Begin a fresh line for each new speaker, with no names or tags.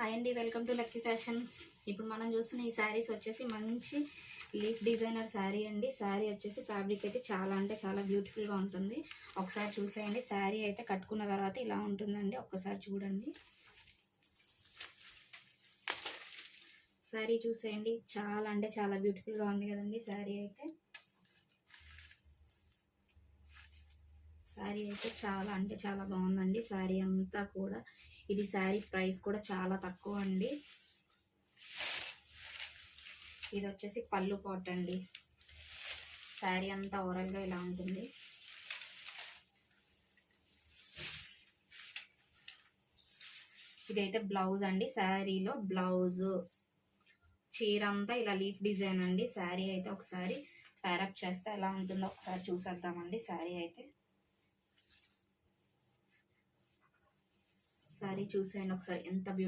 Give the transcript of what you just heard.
Hi అండి, welcome to lucky fashions. ఇప్పుడు మనం చూస్తున్న ఈ శారీస్ వచ్చేసి మంచి లీఫ్ డిజైనర్ శారీ అండి. శారీ వచ్చేసి ఫ్యాబ్రిక్ అయితే చాలా అంటే చాలా బ్యూటిఫుల్గా ఉంటుంది. ఒకసారి చూసేయండి. శారీ అయితే కట్టుకున్న తర్వాత ఇలా ఉంటుందండి. ఒక్కసారి చూడండి. శారీ చూసేయండి. చాలా అంటే చాలా బ్యూటిఫుల్గా ఉంది కదండి శారీ అయితే. శారీ అయితే చాలా అంటే చాలా బాగుందండి. శారీ అంతా కూడా ఇది శారీ ప్రైస్ కూడా చాలా తక్కువ అండి. ఇది వచ్చేసి పళ్ళు పాట్ అండి. శారీ అంతా ఓవరాల్గా ఇలా ఉంటుంది. ఇదైతే బ్లౌజ్ అండి. శారీలో బ్లౌజ్, చీర అంతా ఇలా లీఫ్ డిజైన్ అండి. శారీ అయితే ఒకసారి ప్యారప్ చేస్తే ఎలా ఉంటుందో ఒకసారి చూసేద్దామండి. శారీ అయితే శారీ చూసేయండి ఒకసారి ఎంత బ్యూటిఫుల్